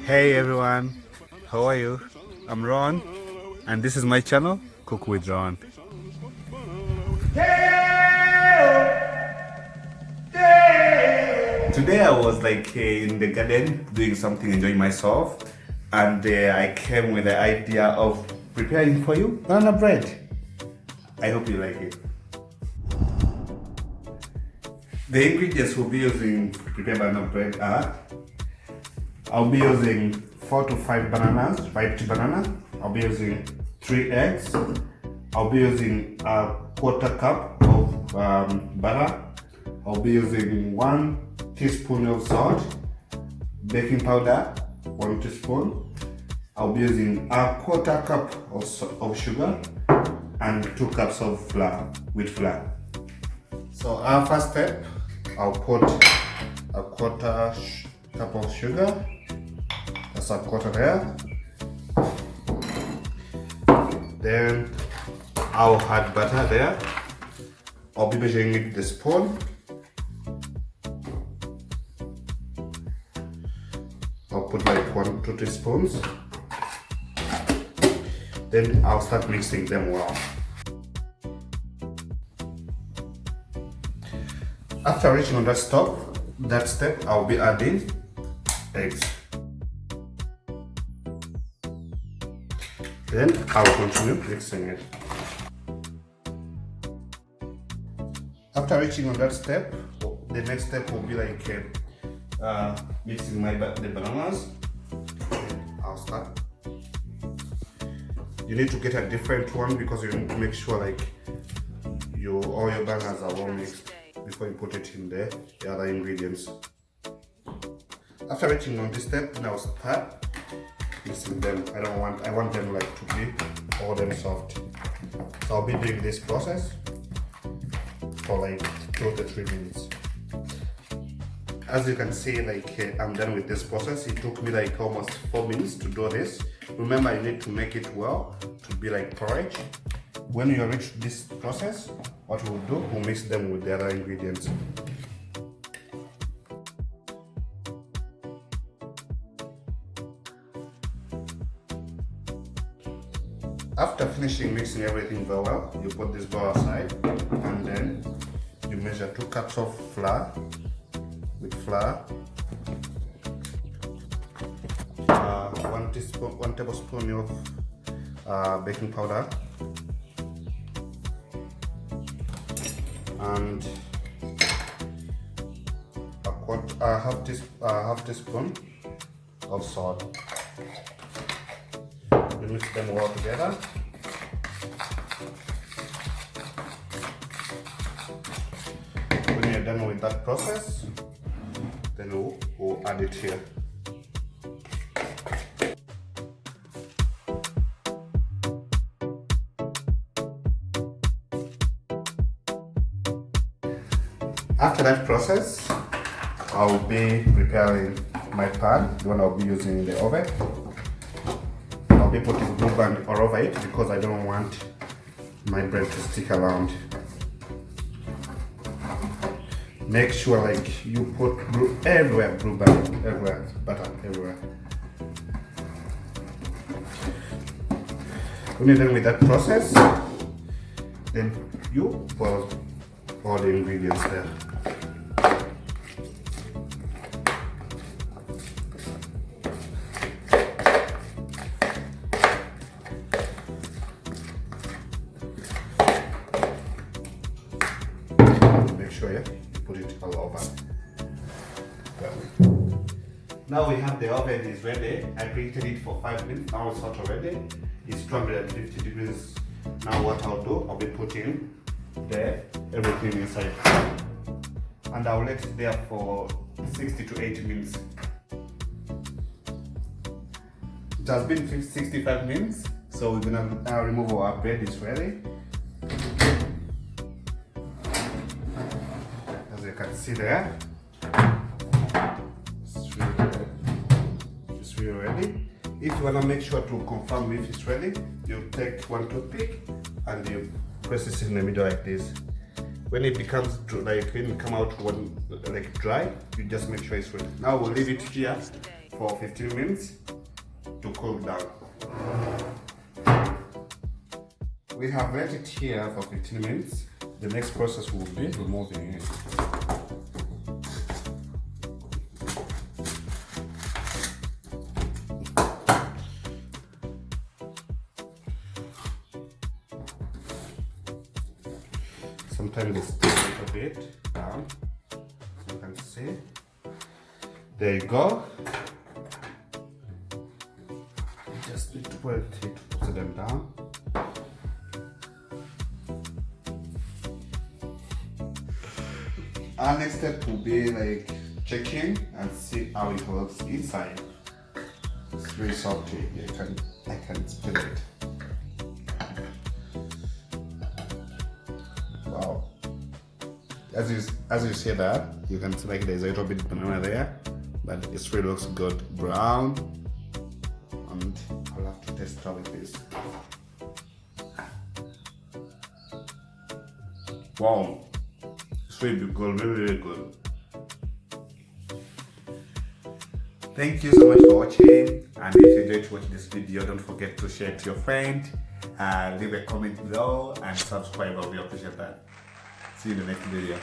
Hey everyone, how are you? I'm Ron, and this is my channel, Cook with Ron. Today I was in the garden doing something, enjoying myself, and I came with the idea of preparing for you banana bread. I hope you like it. The ingredients we'll be using to prepare banana bread are: I'll be using 4 to 5 bananas, ripe banana. I'll be using 3 eggs. I'll be using a quarter cup of butter. I'll be using 1 teaspoon of salt, baking powder 1 teaspoon. I'll be using a quarter cup of sugar and 2 cups of flour, wheat flour. So our first step, I'll put a quarter cup of sugar. That's a quarter there. Then I'll add butter there. I'll be measuring it with the spoon. I'll put 1-2 teaspoons. Then I'll start mixing them well. After reaching on that step, I'll be adding eggs. Then I'll continue mixing it. After reaching on that step, the next step will be mixing the bananas. I'll start. You need to get a different one because you need to make sure all your bananas are well mixed before you put it in the other ingredients. After reaching on this step, now start mixing them. I want them to be all them soft. So I'll be doing this process for 2 to 3 minutes. As you can see, I'm done with this process. It took me almost 4 minutes to do this. Remember, you need to make it well to be like porridge. When you reach this process, what we'll do, we'll mix them with the other ingredients. After finishing mixing everything very well, you put this bowl aside and then you measure 2 cups of flour with flour, 1 tablespoon of baking powder, and a half teaspoon of salt. You mix them well together. When you're done with that process, then we'll add it here. After that process, I'll be preparing my pan, the one I'll be using in the oven. I'll be putting glue band all over it because I don't want my bread to stick around. Make sure you put glue everywhere, glue band everywhere, butter everywhere. When you're done with that process, then you pour all the ingredients there. Make sure you put it all over. Now we have the oven is ready. I preheated it for 5 minutes. Now it's hot already. It's 250 degrees. Now what I'll do, I'll be putting everything inside, and I'll let it there for 60 to 80 minutes. It has been 65 minutes, so we're gonna now remove our bread. It's ready. As you can see there, it's really ready. If you wanna make sure to confirm if it's ready, you take 1 toothpick and you press it in the middle like this. when it becomes like when it come out like dry, you just make sure it's ready. Now we'll leave it here for 15 minutes to cool down. We have let it here for 15 minutes. The next process will be removing it. Sometimes it's still a little bit down. You can see. There you go. You just need to put them down. Our next step will be like checking and see how it works inside. It's very salty. I can feel it. Wow. As you see that, you can see like there's a little bit of banana there, but it really looks good brown. And I'll have to test how it is. Wow. It's really good, really good. Thank you so much for watching, and if you enjoyed watching this video, don't forget to share it to your friend, leave a comment below and subscribe. I will appreciate that. See you in the next video.